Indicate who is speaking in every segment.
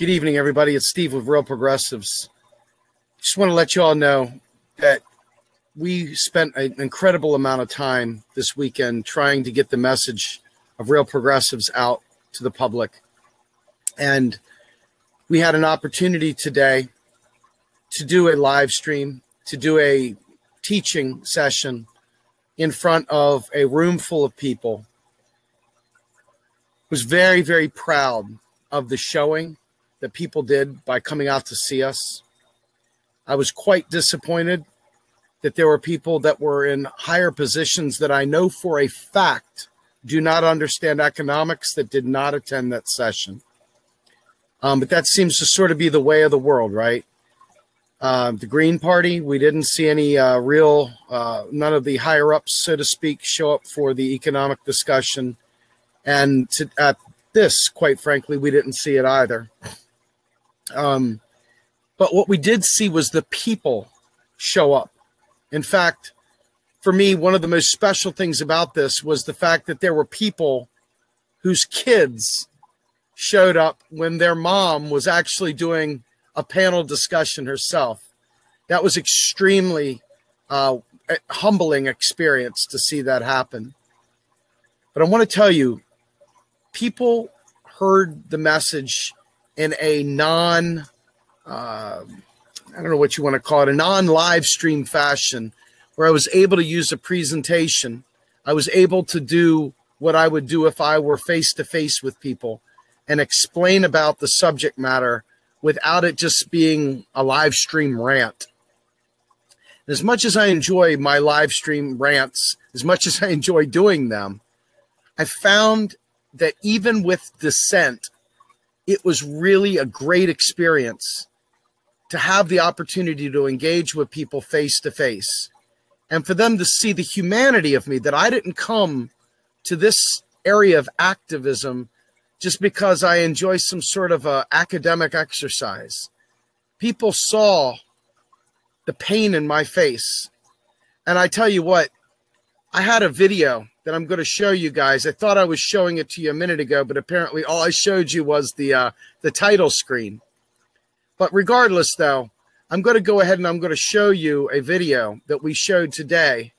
Speaker 1: Good evening, everybody. It's Steve with Real Progressives. Just want to let you all know that we spent an incredible amount of time this weekend trying to get the message of Real Progressives out to the public. And we had an opportunity today to do a live stream, to do a teaching session in front of a room full of people. I was very, very proud of the showing that people did by coming out to see us. I was quite disappointed that there were people that were in higher positions that I know for a fact do not understand economics that did not attend that session. But that seems to sort of be the way of the world, right? The Green Party, we didn't see any none of the higher ups, so to speak, show up for the economic discussion. And at this, quite frankly, we didn't see it either. But what we did see was the people show up. In fact, for me, one of the most special things about this was the fact that there were people whose kids showed up when their mom was actually doing a panel discussion herself. That was extremely a humbling experience to see that happen. But I want to tell you, people heard the message in a I don't know what you want to call it, a non-live stream fashion, where I was able to use a presentation. I was able to do what I would do if I were face-to-face with people and explain about the subject matter without it just being a live stream rant. As much as I enjoy my live stream rants, as much as I enjoy doing them, I found that even with dissent, it was really a great experience to have the opportunity to engage with people face to face and for them to see the humanity of me, that I didn't come to this area of activism just because I enjoy some sort of academic exercise. People saw the pain in my face. And I tell you what, I had a video that I'm going to show you guys. I thought I was showing it to you a minute ago, but apparently all I showed you was the title screen. But regardless, though, I'm going to go ahead and I'm going to show you a video that we showed today.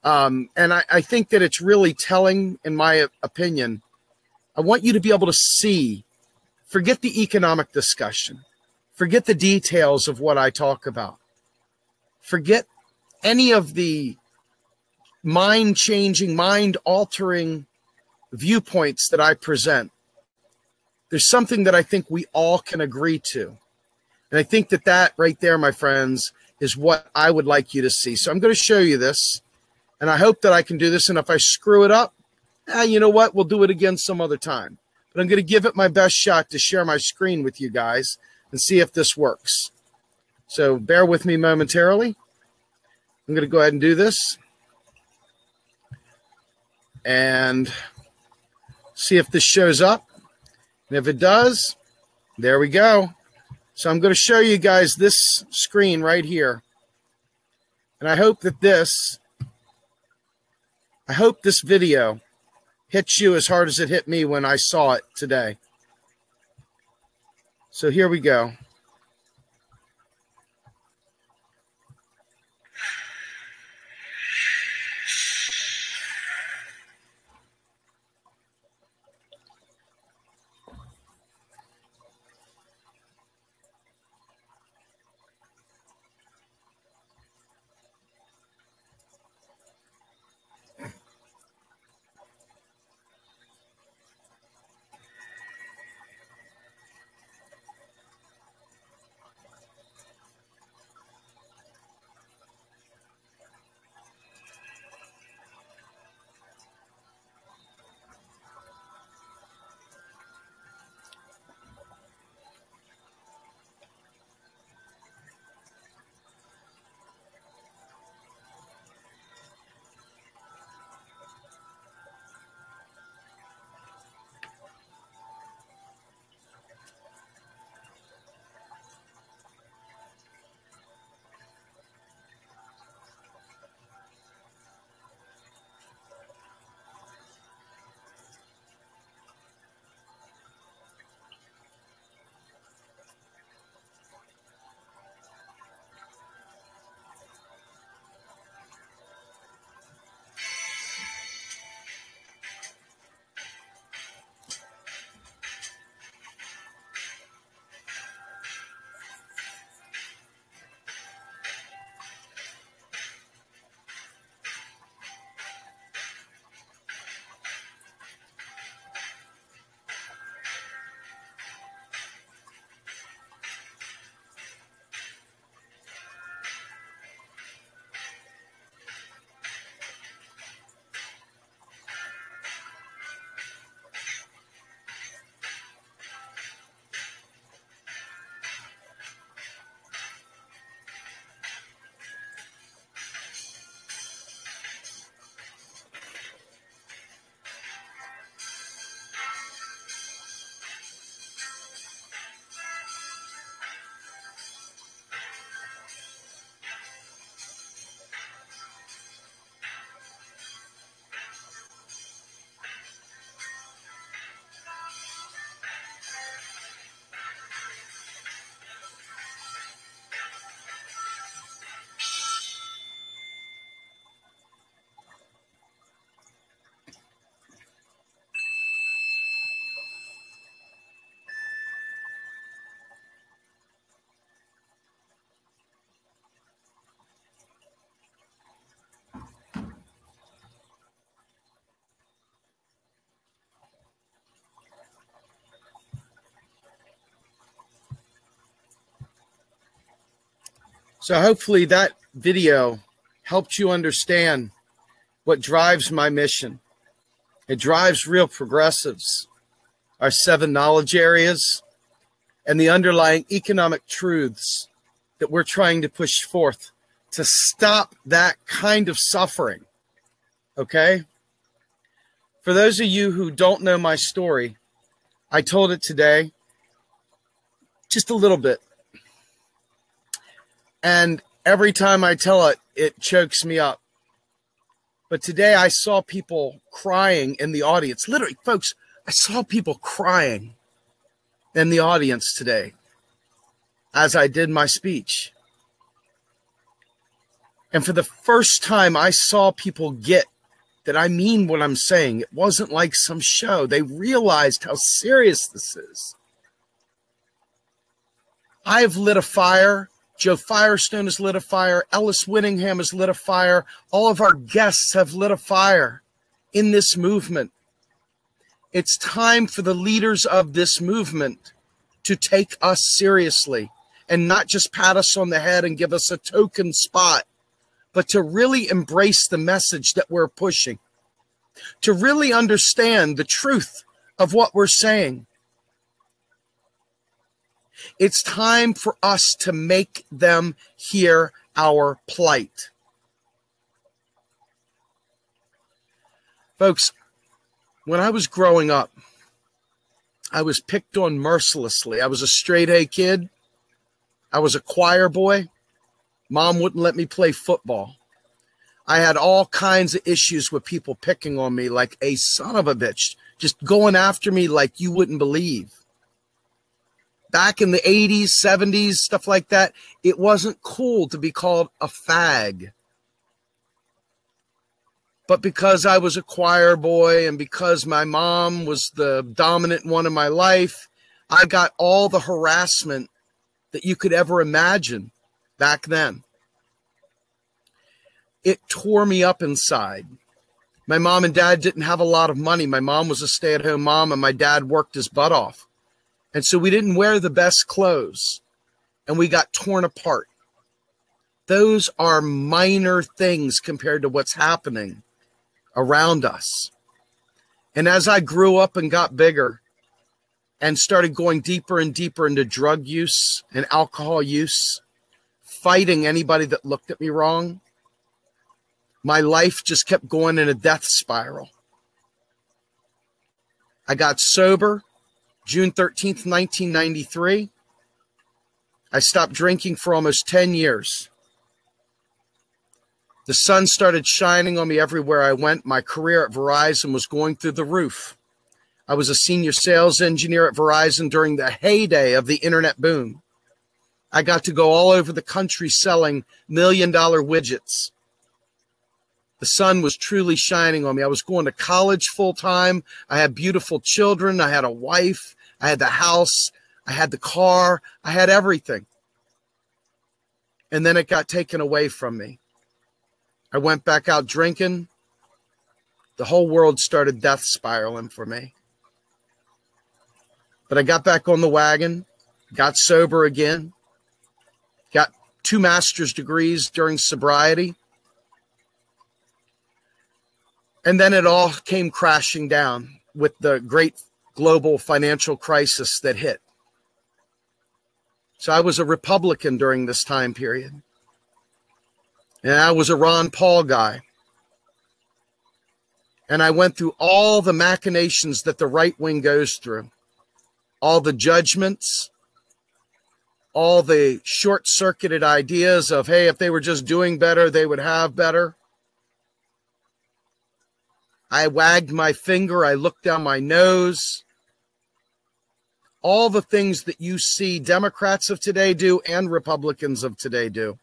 Speaker 1: And I think that it's really telling, in my opinion. I want you to be able to see, forget the economic discussion, forget the details of what I talk about, forget any of the mind-changing, mind-altering viewpoints that I present. There's something that I think we all can agree to. And I think that that right there, my friends, is what I would like you to see. So I'm going to show you this, and I hope that I can do this. And if I screw it up, you know what? We'll do it again some other time. But I'm going to give it my best shot to share my screen with you guys and see if this works. So bear with me momentarily. I'm going to go ahead and do this and see if this shows up. And if it does, there we go. So I'm going to show you guys this screen right here. And I hope that this video hits you as hard as it hit me when I saw it today. So here we go. So hopefully that video helped you understand what drives my mission. It drives real progressives, our 7 knowledge areas, and the underlying economic truths that we're trying to push forth to stop that kind of suffering. Okay? For those of you who don't know my story, I told it today, just a little bit. And every time I tell it, it chokes me up. But today I saw people crying in the audience. Literally, folks, I saw people crying in the audience today as I did my speech. And for the first time, I saw people get that I mean what I'm saying. It wasn't like some show. They realized how serious this is. I have lit a fire. Joe Firestone has lit a fire. Ellis Whittingham has lit a fire. All of our guests have lit a fire in this movement. It's time for the leaders of this movement to take us seriously and not just pat us on the head and give us a token spot, but to really embrace the message that we're pushing, to really understand the truth of what we're saying. It's time for us to make them hear our plight. Folks, when I was growing up, I was picked on mercilessly. I was a straight A kid. I was a choir boy. Mom wouldn't let me play football. I had all kinds of issues with people picking on me like a son of a bitch, just going after me like you wouldn't believe. Back in the 80s, 70s, stuff like that, it wasn't cool to be called a fag. But because I was a choir boy and because my mom was the dominant one in my life, I got all the harassment that you could ever imagine back then. It tore me up inside. My mom and dad didn't have a lot of money. My mom was a stay-at-home mom and my dad worked his butt off. And so we didn't wear the best clothes and we got torn apart. Those are minor things compared to what's happening around us. And as I grew up and got bigger and started going deeper and deeper into drug use and alcohol use, fighting anybody that looked at me wrong, my life just kept going in a death spiral. I got sober June 13th, 1993. I stopped drinking for almost 10 years. The sun started shining on me everywhere I went. My career at Verizon was going through the roof. I was a senior sales engineer at Verizon during the heyday of the internet boom. I got to go all over the country selling million-dollar widgets. The sun was truly shining on me. I was going to college full-time. I had beautiful children. I had a wife. I had the house. I had the car. I had everything. And then it got taken away from me. I went back out drinking. The whole world started death spiraling for me. But I got back on the wagon, got sober again, got 2 master's degrees during sobriety. And then it all came crashing down with the great global financial crisis that hit. So I was a Republican during this time period. And I was a Ron Paul guy. And I went through all the machinations that the right wing goes through. All the judgments, all the short-circuited ideas of, hey, if they were just doing better, they would have better. I wagged my finger. I looked down my nose. All the things that you see Democrats of today do and Republicans of today do.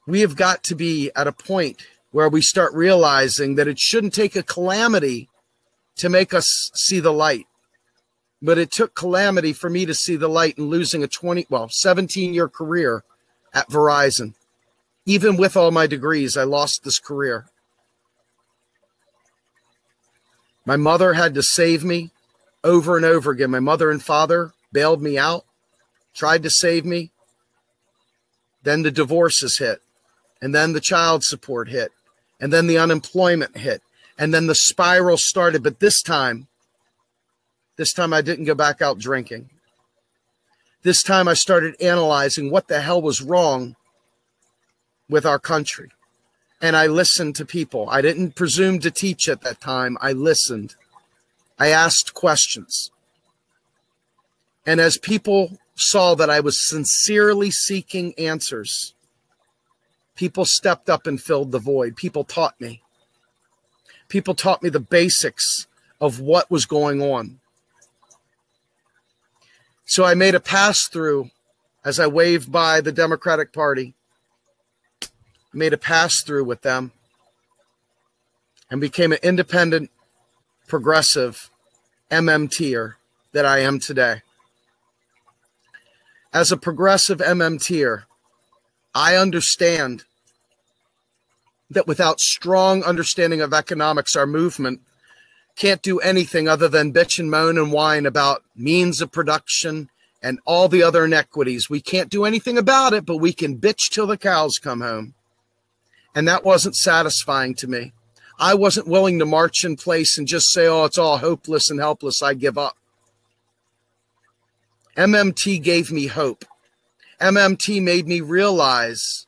Speaker 1: We have got to be at a point where we start realizing that it shouldn't take a calamity to make us see the light. But it took calamity for me to see the light in losing a 17-year career at Verizon. Even with all my degrees, I lost this career. My mother had to save me over and over again. My mother and father bailed me out, tried to save me. Then the divorces hit, and then the child support hit, and then the unemployment hit, and then the spiral started. But this time I didn't go back out drinking. This time I started analyzing what the hell was wrong with our country. And I listened to people. I didn't presume to teach at that time. I listened. I asked questions. And as people saw that I was sincerely seeking answers, people stepped up and filled the void. People taught me. People taught me the basics of what was going on. So I made a pass-through as I waved by the Democratic Party. I made a pass-through with them and became an independent, progressive MMTer that I am today. As a progressive MMTer, I understand that without strong understanding of economics, our movement can't do anything other than bitch and moan and whine about means of production and all the other inequities. We can't do anything about it, but we can bitch till the cows come home. And that wasn't satisfying to me. I wasn't willing to march in place and just say, oh, it's all hopeless and helpless, I give up. MMT gave me hope. MMT made me realize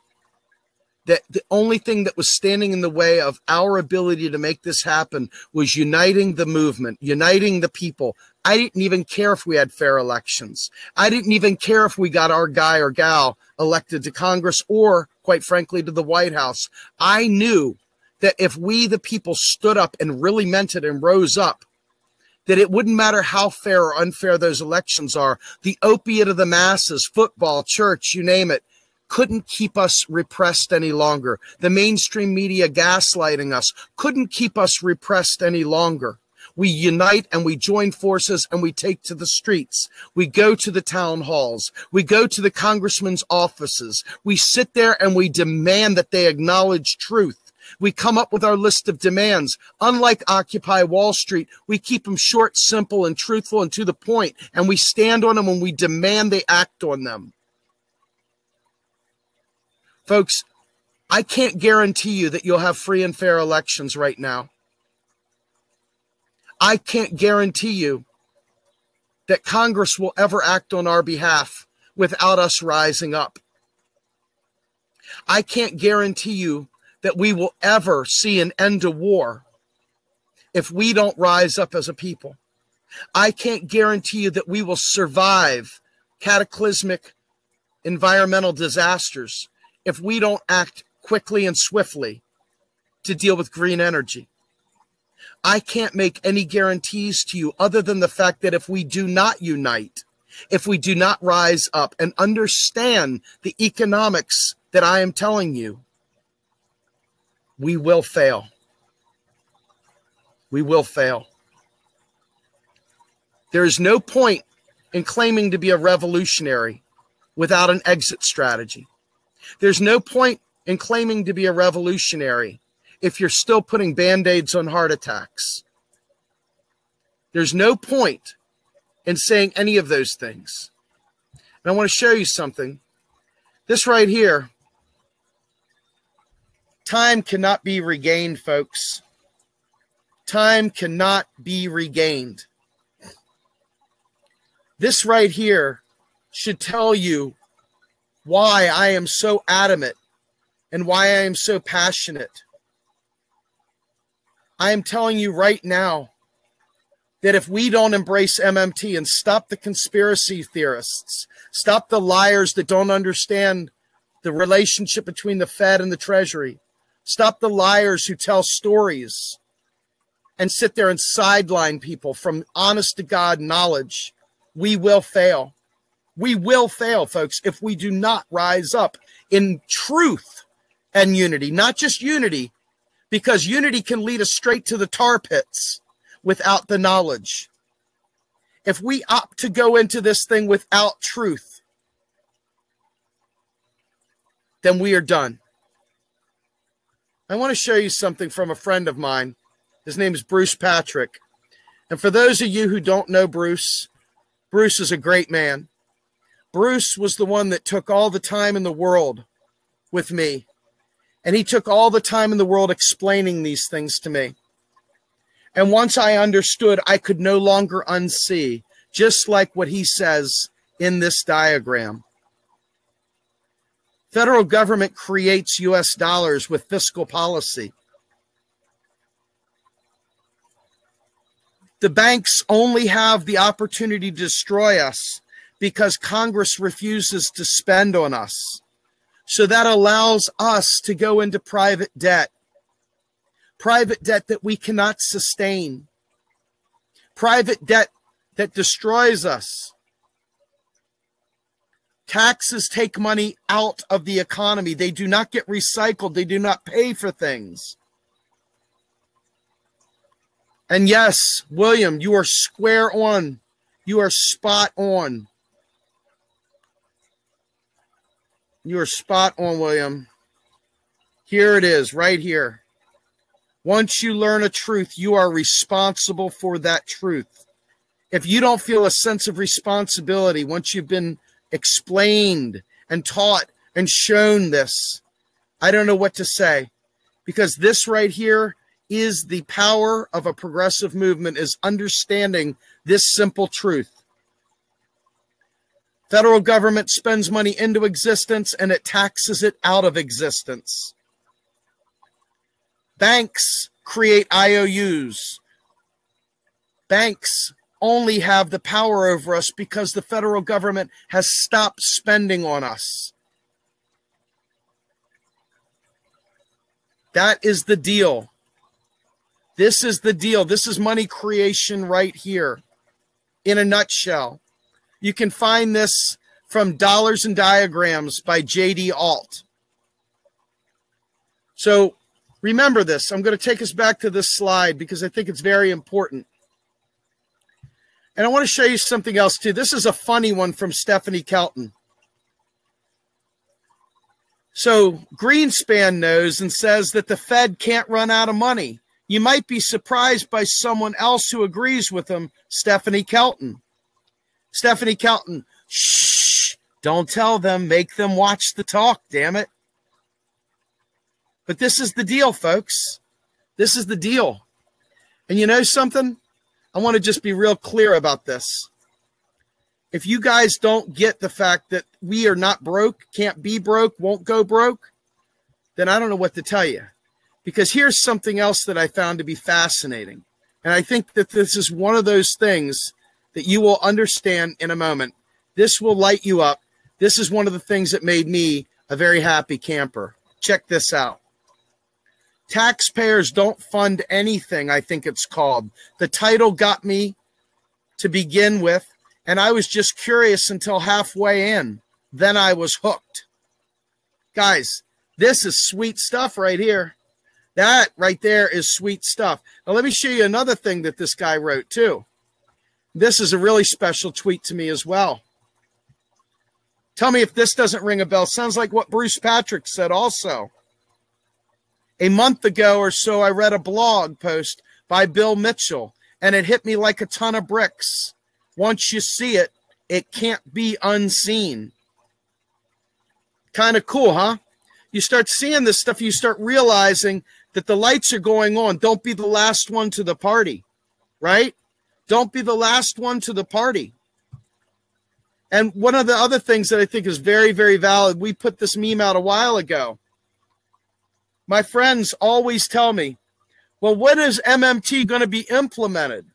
Speaker 1: that the only thing that was standing in the way of our ability to make this happen was uniting the movement, uniting the people. I didn't even care if we had fair elections. I didn't even care if we got our guy or gal elected to Congress or, quite frankly, to the White House. I knew that if we, the people, stood up and really meant it and rose up, that it wouldn't matter how fair or unfair those elections are. The opiate of the masses, football, church, you name it, couldn't keep us repressed any longer. The mainstream media gaslighting us couldn't keep us repressed any longer. We unite and we join forces and we take to the streets. We go to the town halls. We go to the congressmen's offices. We sit there and we demand that they acknowledge truth. We come up with our list of demands. Unlike Occupy Wall Street, we keep them short, simple, and truthful and to the point, and we stand on them and we demand they act on them. Folks, I can't guarantee you that you'll have free and fair elections right now. I can't guarantee you that Congress will ever act on our behalf without us rising up. I can't guarantee you that we will ever see an end to war if we don't rise up as a people. I can't guarantee you that we will survive cataclysmic environmental disasters if we don't act quickly and swiftly to deal with green energy. I can't make any guarantees to you other than the fact that if we do not unite, if we do not rise up and understand the economics that I am telling you, we will fail. We will fail. There is no point in claiming to be a revolutionary without an exit strategy. There's no point in claiming to be a revolutionary if you're still putting Band-Aids on heart attacks. There's no point in saying any of those things. And I want to show you something. This right here, time cannot be regained, folks. Time cannot be regained. This right here should tell you why I am so adamant and why I am so passionate. I am telling you right now that if we don't embrace MMT and stop the conspiracy theorists, stop the liars that don't understand the relationship between the Fed and the Treasury, stop the liars who tell stories and sit there and sideline people from honest to God knowledge, we will fail. We will fail, folks, if we do not rise up in truth and unity, not just unity, because unity can lead us straight to the tar pits without the knowledge. If we opt to go into this thing without truth, then we are done. I want to show you something from a friend of mine. His name is Bruce Patrick. And for those of you who don't know Bruce, Bruce is a great man. Bruce was the one that took all the time in the world with me. And he took all the time in the world explaining these things to me. And once I understood, I could no longer unsee, just like what he says in this diagram. Federal government creates U.S. dollars with fiscal policy. The banks only have the opportunity to destroy us because Congress refuses to spend on us. So that allows us to go into private debt that we cannot sustain, private debt that destroys us. Taxes take money out of the economy. They do not get recycled. They do not pay for things. And yes, William, you are square on. You are spot on. You are spot on, William. Here it is, right here. Once you learn a truth, you are responsible for that truth. If you don't feel a sense of responsibility, once you've been explained and taught and shown this, I don't know what to say, because this right here is the power of a progressive movement, is understanding this simple truth. Federal government spends money into existence and it taxes it out of existence. Banks create IOUs. Banks only have the power over us because the federal government has stopped spending on us. That is the deal. This is the deal. This is money creation right here in a nutshell. You can find this from Dollars and Diagrams by J.D. Alt. So remember this. I'm going to take us back to this slide because I think it's very important. And I want to show you something else too. This is a funny one from Stephanie Kelton. So Greenspan knows and says that the Fed can't run out of money. You might be surprised by someone else who agrees with him, Stephanie Kelton. Stephanie Kelton, shh, don't tell them, make them watch the talk, damn it. But this is the deal, folks. This is the deal. And you know something? I want to just be real clear about this. If you guys don't get the fact that we are not broke, can't be broke, won't go broke, then I don't know what to tell you. Because here's something else that I found to be fascinating. And I think that this is one of those things that you will understand in a moment. This will light you up. This is one of the things that made me a very happy camper. Check this out. Taxpayers don't fund anything, I think it's called. The title got me to begin with, and I was just curious until halfway in. Then I was hooked. Guys, this is sweet stuff right here. That right there is sweet stuff. Now let me show you another thing that this guy wrote too. This is a really special tweet to me as well. Tell me if this doesn't ring a bell. Sounds like what Bruce Patrick said also. A month ago or so, I read a blog post by Bill Mitchell, and it hit me like a ton of bricks. Once you see it, it can't be unseen. Kind of cool, huh? You start seeing this stuff, you start realizing that the lights are going on. Don't be the last one to the party, right? Don't be the last one to the party. And one of the other things that I think is very, very valid, we put this meme out a while ago. My friends always tell me, well, when is MMT going to be implemented?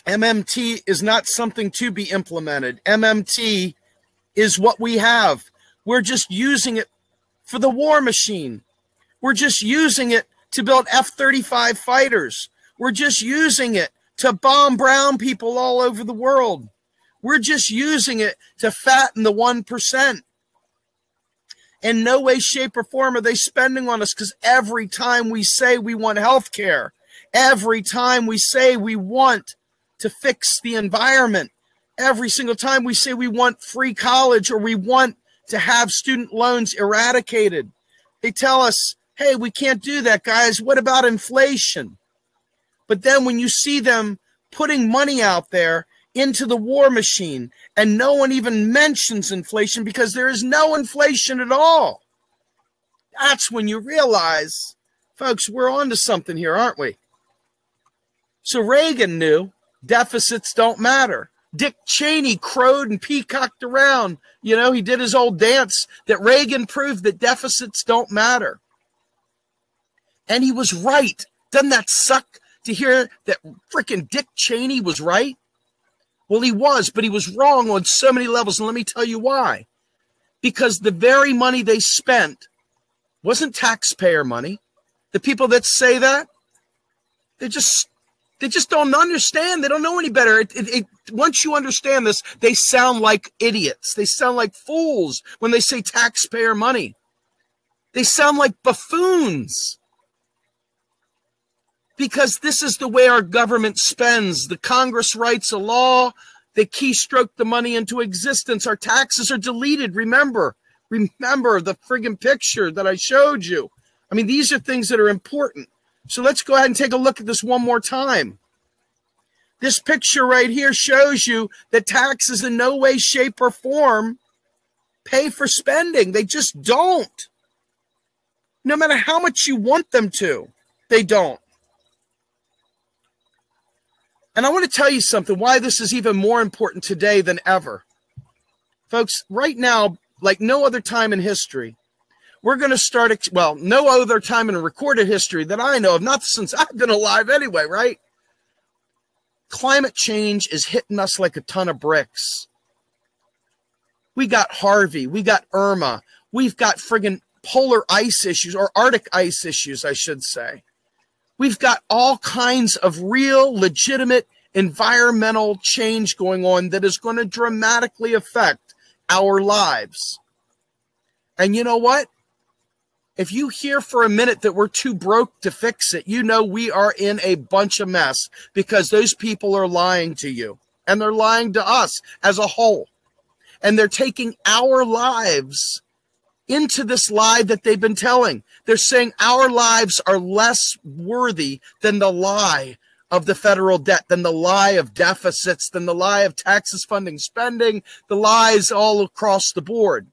Speaker 1: MMT is not something to be implemented. MMT is what we have. We're just using it for the war machine. We're just using it to build F-35 fighters. We're just using it to bomb brown people all over the world. We're just using it to fatten the 1%. In no way, shape, or form are they spending on us, because every time we say we want health care, every time we say we want to fix the environment, every single time we say we want free college or we want to have student loans eradicated, they tell us, hey, we can't do that, guys. What about inflation? But then when you see them putting money out there into the war machine, and no one even mentions inflation because there is no inflation at all. That's when you realize, folks, we're on to something here, aren't we? So Reagan knew deficits don't matter. Dick Cheney crowed and peacocked around. You know, he did his old dance that Reagan proved that deficits don't matter. And he was right. Doesn't that suck to hear that frickin' Dick Cheney was right? Well, he was, but he was wrong on so many levels. And let me tell you why. Because the very money they spent wasn't taxpayer money. The people that say that, they just don't understand. They don't know any better. Once you understand this, they sound like idiots. They sound like fools when they say taxpayer money. They sound like buffoons. Because this is the way our government spends. The Congress writes a law. They keystroke the money into existence. Our taxes are deleted. Remember the friggin' picture that I showed you. I mean, these are things that are important. So let's go ahead and take a look at this one more time. This picture right here shows you that taxes in no way, shape, or form pay for spending. They just don't. No matter how much you want them to, they don't. And I want to tell you something, why this is even more important today than ever. Folks, right now, like no other time in history, we're going to start, well, no other time in recorded history that I know of, not since I've been alive anyway, right? Climate change is hitting us like a ton of bricks. We got Harvey, we got Irma, we've got friggin' polar ice issues, or Arctic ice issues, I should say. We've got all kinds of real, legitimate environmental change going on that is going to dramatically affect our lives. And you know what? If you hear for a minute that we're too broke to fix it, you know we are in a bunch of mess because those people are lying to you. And they're lying to us as a whole. And they're taking our lives into this lie that they've been telling. They're saying our lives are less worthy than the lie of the federal debt, than the lie of deficits, than the lie of taxes funding spending, the lies all across the board.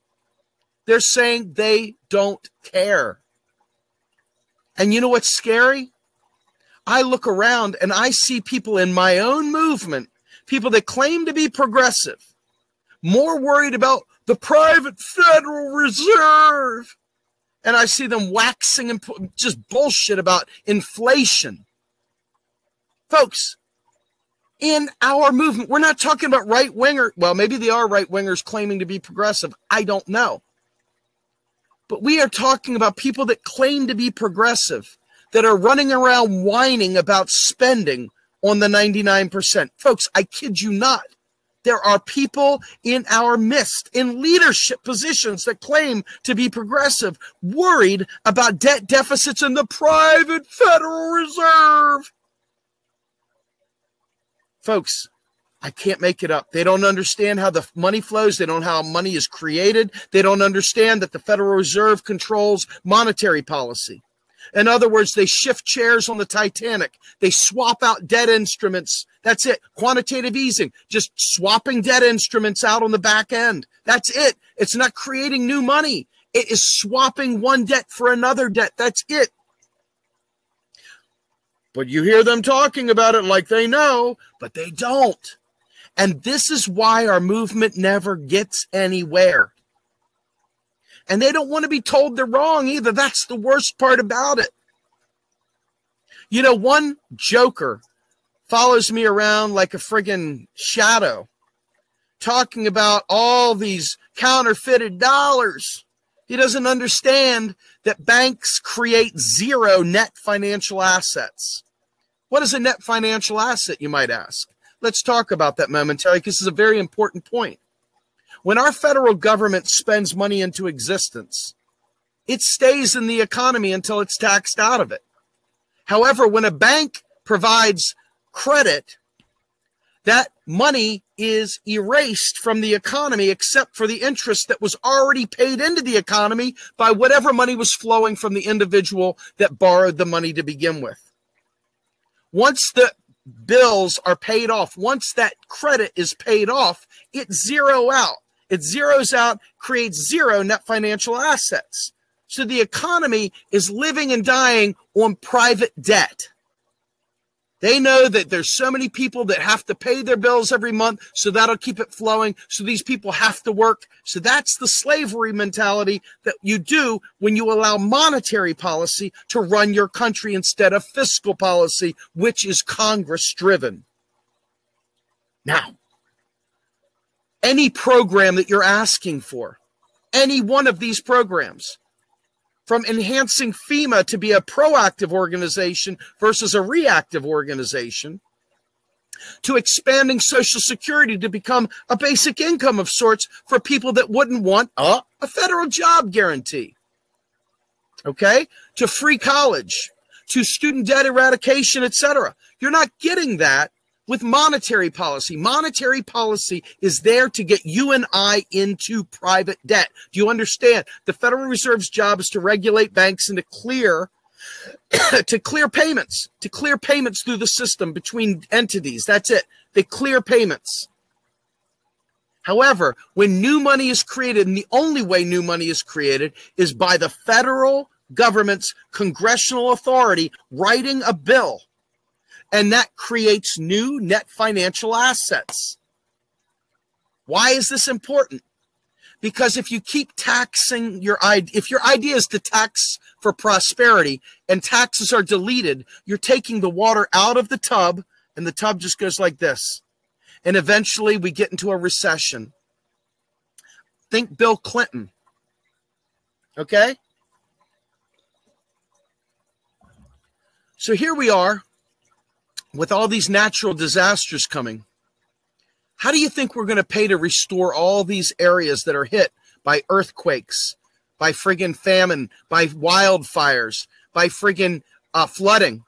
Speaker 1: They're saying they don't care. And you know what's scary? I look around and I see people in my own movement, people that claim to be progressive, more worried about the private Federal Reserve. And I see them waxing and just bullshit about inflation. Folks, in our movement, we're not talking about right-winger. Well, maybe they are right-wingers claiming to be progressive. I don't know. But we are talking about people that claim to be progressive, that are running around whining about spending on the 99%. Folks, I kid you not. There are people in our midst, in leadership positions that claim to be progressive, worried about debt deficits in the private Federal Reserve. Folks, I can't make it up. They don't understand how the money flows. They don't know how money is created. They don't understand that the Federal Reserve controls monetary policy. In other words, they shift chairs on the Titanic. They swap out debt instruments. That's it. Quantitative easing, just swapping debt instruments out on the back end. That's it. It's not creating new money. It is swapping one debt for another debt. That's it. But you hear them talking about it like they know, but they don't. And this is why our movement never gets anywhere. And they don't want to be told they're wrong either. That's the worst part about it. You know, one joker follows me around like a friggin' shadow, talking about all these counterfeited dollars. He doesn't understand that banks create zero net financial assets. What is a net financial asset, you might ask? Let's talk about that momentarily, because this is a very important point. When our federal government spends money into existence, it stays in the economy until it's taxed out of it. However, when a bank provides credit, that money is erased from the economy except for the interest that was already paid into the economy by whatever money was flowing from the individual that borrowed the money to begin with. Once the bills are paid off, once that credit is paid off, it zeroes out. It zeroes out, creates zero net financial assets. So the economy is living and dying on private debt. They know that there's so many people that have to pay their bills every month, so that'll keep it flowing. So these people have to work. So that's the slavery mentality that you do when you allow monetary policy to run your country instead of fiscal policy, which is Congress driven. Now, any program that you're asking for, any one of these programs, from enhancing FEMA to be a proactive organization versus a reactive organization, to expanding Social Security to become a basic income of sorts for people that wouldn't want a federal job guarantee, okay, to free college, to student debt eradication, etc. You're not getting that with monetary policy. Monetary policy is there to get you and I into private debt. Do you understand? The Federal Reserve's job is to regulate banks and to clear payments, through the system between entities. That's it. They clear payments. However, when new money is created, and the only way new money is created is by the federal government's congressional authority writing a bill, and that creates new net financial assets. Why is this important? Because if you keep taxing if your idea is to tax for prosperity and taxes are deleted, you're taking the water out of the tub, and the tub just goes like this. And eventually we get into a recession. Think Bill Clinton. Okay? So here we are with all these natural disasters coming. How do you think we're going to pay to restore all these areas that are hit by earthquakes, by friggin' famine, by wildfires, by friggin' flooding,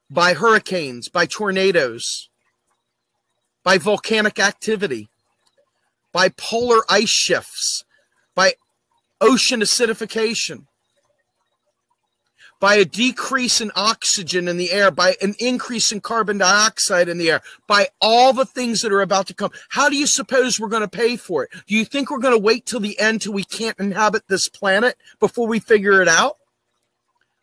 Speaker 1: by hurricanes, by tornadoes, by volcanic activity, by polar ice shifts, by ocean acidification, by a decrease in oxygen in the air, by an increase in carbon dioxide in the air, by all the things that are about to come? How do you suppose we're going to pay for it? Do you think we're going to wait till the end till we can't inhabit this planet before we figure it out?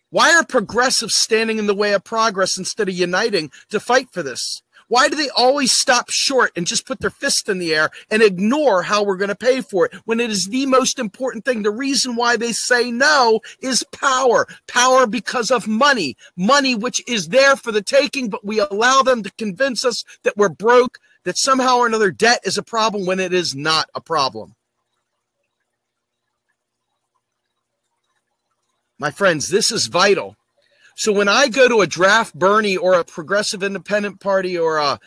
Speaker 1: Why are progressives standing in the way of progress instead of uniting to fight for this? Why do they always stop short and just put their fist in the air and ignore how we're going to pay for it when it is the most important thing? The reason why they say no is power. Power because of money. Money which is there for the taking, but we allow them to convince us that we're broke, that somehow or another debt is a problem when it is not a problem. My friends, this is vital. So when I go to a draft Bernie or a progressive independent party or a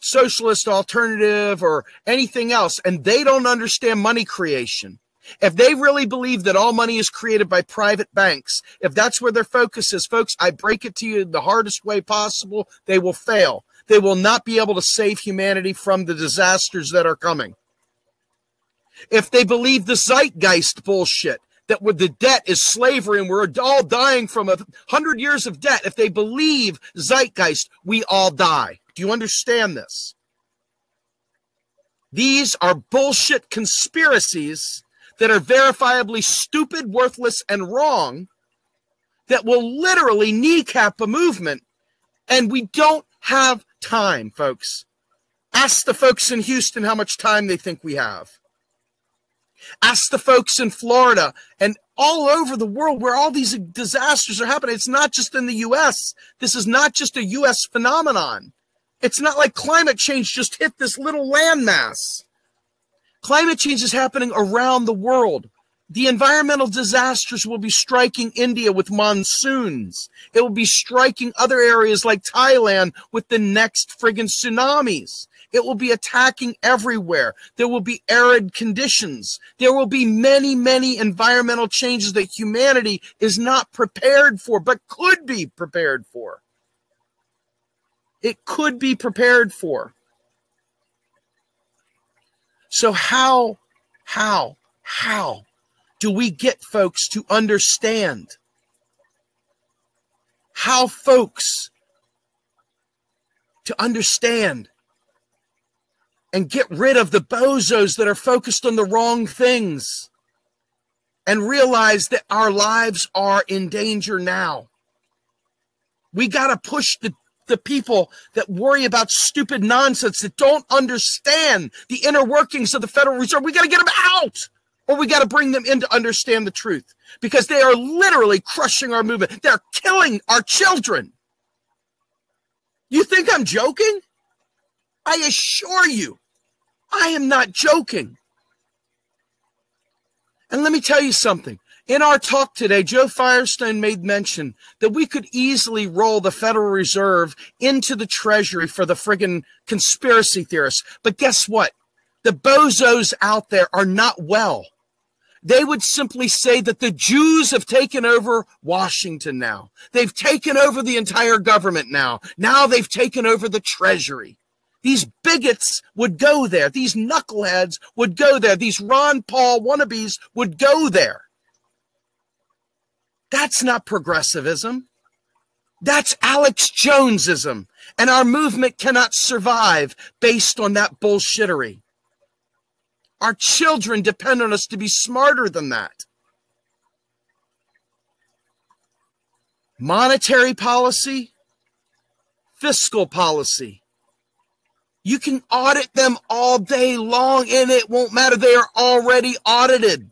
Speaker 1: socialist alternative or anything else, and they don't understand money creation, if they really believe that all money is created by private banks, if that's where their focus is, folks, I break it to you the hardest way possible, they will fail. They will not be able to save humanity from the disasters that are coming. If they believe the zeitgeist bullshit, that with the debt is slavery and we're all dying from 100 years of debt, if they believe zeitgeist, we all die. Do you understand this? These are bullshit conspiracies that are verifiably stupid, worthless, and wrong that will literally kneecap a movement, and we don't have time, folks. Ask the folks in Houston how much time they think we have. Ask the folks in Florida and all over the world where all these disasters are happening. It's not just in the U.S. This is not just a U.S. phenomenon. It's not like climate change just hit this little landmass. Climate change is happening around the world. The environmental disasters will be striking India with monsoons. It will be striking other areas like Thailand with the next friggin' tsunamis. It will be attacking everywhere. There will be arid conditions. There will be many, many environmental changes that humanity is not prepared for, but could be prepared for. It could be prepared for. So how do we get folks to understand? How folks to understand and get rid of the bozos that are focused on the wrong things and realize that our lives are in danger now. We got to push the people that worry about stupid nonsense, that don't understand the inner workings of the Federal Reserve. We got to get them out, or we got to bring them in to understand the truth, because they are literally crushing our movement. They're killing our children. You think I'm joking? I assure you, I am not joking. And let me tell you something. In our talk today, Joe Firestone made mention that we could easily roll the Federal Reserve into the Treasury for the friggin' conspiracy theorists. But guess what? The bozos out there are not well. They would simply say that the Jews have taken over Washington now. They've taken over the entire government now. Now they've taken over the Treasury. These bigots would go there. These knuckleheads would go there. These Ron Paul wannabes would go there. That's not progressivism. That's Alex Jonesism. And our movement cannot survive based on that bullshittery. Our children depend on us to be smarter than that. Monetary policy, fiscal policy. You can audit them all day long and it won't matter. They are already audited.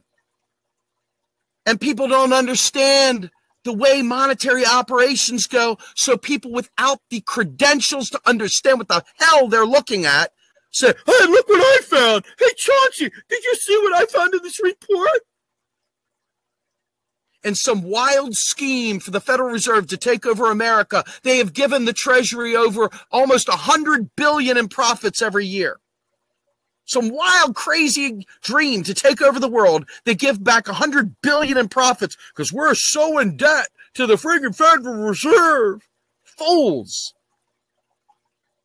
Speaker 1: And people don't understand the way monetary operations go. So people without the credentials to understand what the hell they're looking at say, hey, look what I found. Hey, Chauncey, did you see what I found in this report? In some wild scheme for the Federal Reserve to take over America, they have given the Treasury over almost $100 billion in profits every year. Some wild, crazy dream to take over the world. They give back $100 billion in profits because we're so in debt to the friggin' Federal Reserve. Fools.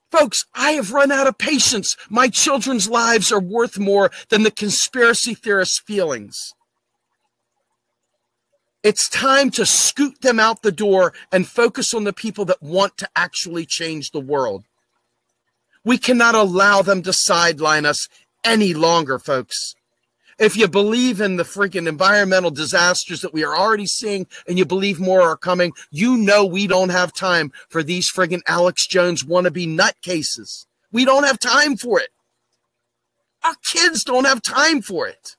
Speaker 1: Folks, I have run out of patience. My children's lives are worth more than the conspiracy theorists' feelings. It's time to scoot them out the door and focus on the people that want to actually change the world. We cannot allow them to sideline us any longer, folks. If you believe in the freaking environmental disasters that we are already seeing and you believe more are coming, you know we don't have time for these friggin' Alex Jones wannabe nutcases. We don't have time for it. Our kids don't have time for it.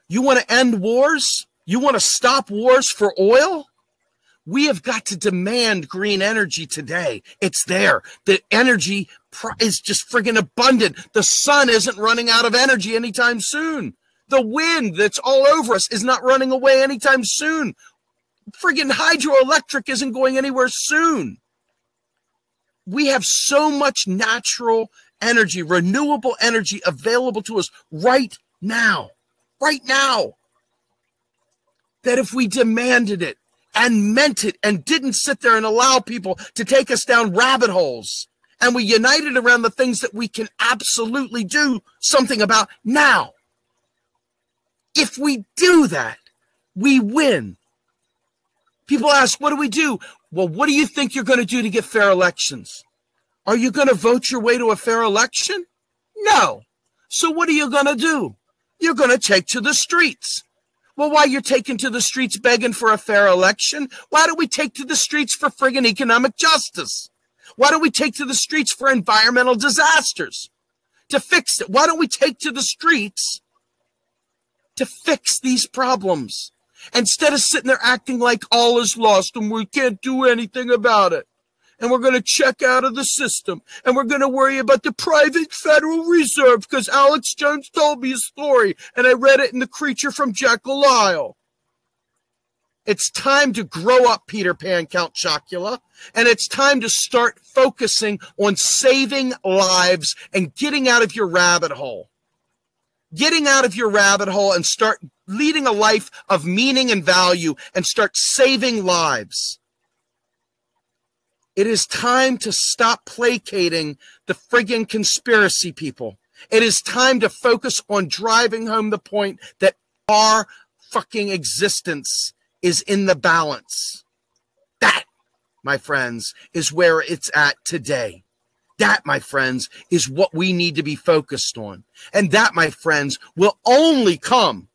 Speaker 1: You want to end wars? You want to stop wars for oil? We have got to demand green energy today. It's there. The energy is just friggin' abundant. The sun isn't running out of energy anytime soon. The wind that's all over us is not running away anytime soon. Friggin' hydroelectric isn't going anywhere soon. We have so much natural energy, renewable energy available to us right now. Right now, that if we demanded it and meant it and didn't sit there and allow people to take us down rabbit holes, and we united around the things that we can absolutely do something about now. If we do that, we win. People ask, what do we do? Well, what do you think you're going to do to get fair elections? Are you going to vote your way to a fair election? No. So what are you going to do? You're going to take to the streets. Well, why you're taking to the streets begging for a fair election? Why don't we take to the streets for friggin' economic justice? Why don't we take to the streets for environmental disasters? To fix it. Why don't we take to the streets to fix these problems? Instead of sitting there acting like all is lost and we can't do anything about it. And we're going to check out of the system. And we're going to worry about the private Federal Reserve because Alex Jones told me a story. And I read it in The Creature from Jekyll Isle. It's time to grow up, Peter Pan, Count Chocula. And it's time to start focusing on saving lives and getting out of your rabbit hole. Getting out of your rabbit hole and start leading a life of meaning and value and start saving lives. It is time to stop placating the friggin' conspiracy people. It is time to focus on driving home the point that our fucking existence is in the balance. That my friends, is where it's at today. That, my friends, is what we need to be focused on. And that, my friends, will only come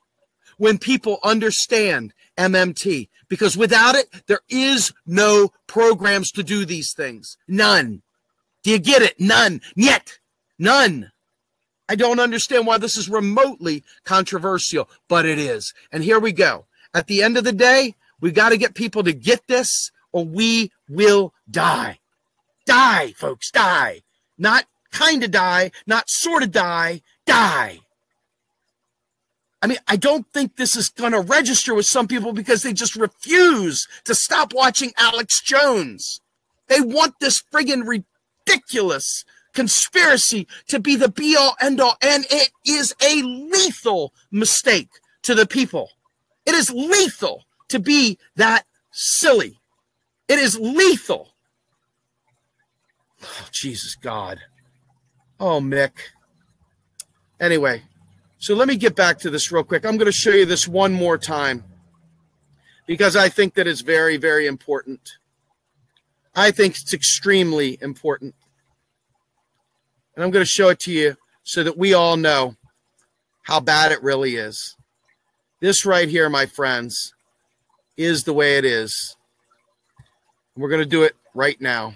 Speaker 1: when people understand MMT. Because without it, there is no programs to do these things. None. Do you get it? None. Yet. None. I don't understand why this is remotely controversial, but it is. And here we go. At the end of the day, we got to get people to get this, or we will die. Die, folks, die. Not kind of die, not sort of die, die. I mean, I don't think this is going to register with some people because they just refuse to stop watching Alex Jones. They want this friggin' ridiculous conspiracy to be the be-all, end-all, and it is a lethal mistake to the people. It is lethal to be that silly. It is lethal. Oh, Jesus God. Oh, Mick. Anyway, so let me get back to this real quick. I'm going to show you this one more time because I think that it's very, very important. I think it's extremely important. And I'm going to show it to you so that we all know how bad it really is. This right here, my friends, is the way it is. We're going to do it right now.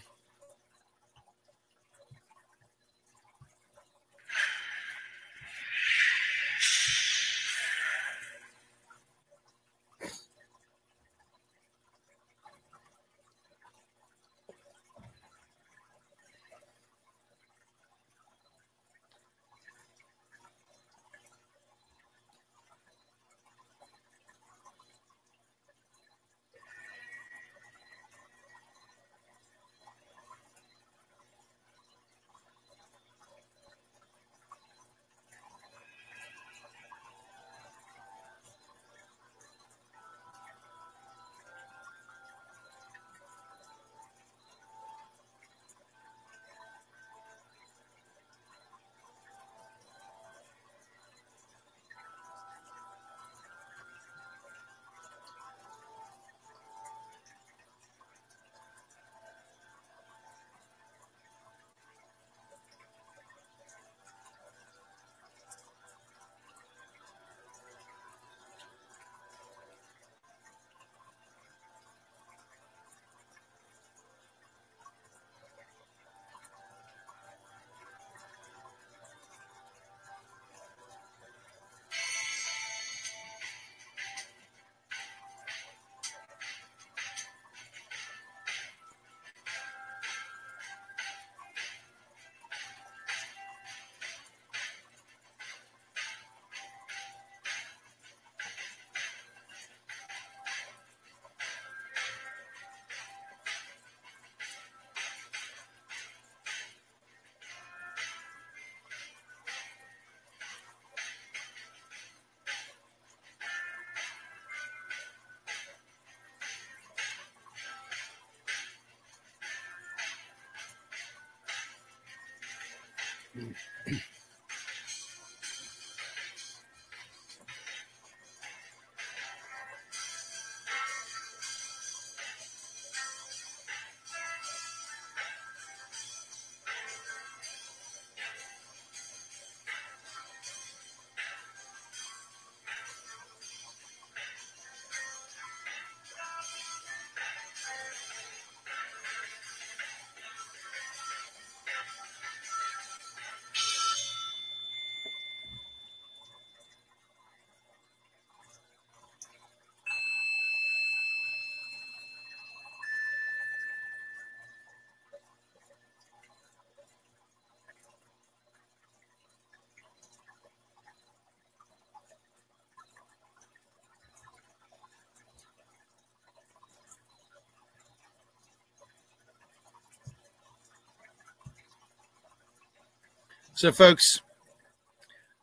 Speaker 1: So, folks,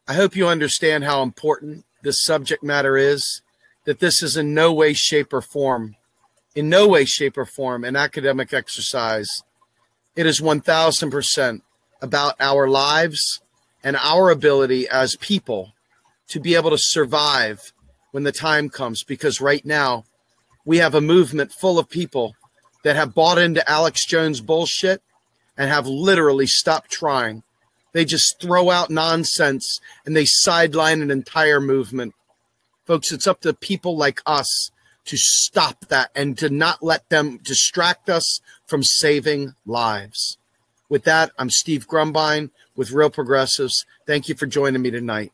Speaker 1: I hope you understand how important this subject matter is, that this is in no way, shape, or form, an academic exercise. It is 1,000% about our lives and our ability as people to be able to survive when the time comes, because right now we have a movement full of people that have bought into Alex Jones bullshit and have literally stopped trying. They just throw out nonsense and they sideline an entire movement. Folks, it's up to people like us to stop that and to not let them distract us from saving lives. With that, I'm Steve Grumbine with Real Progressives. Thank you for joining me tonight.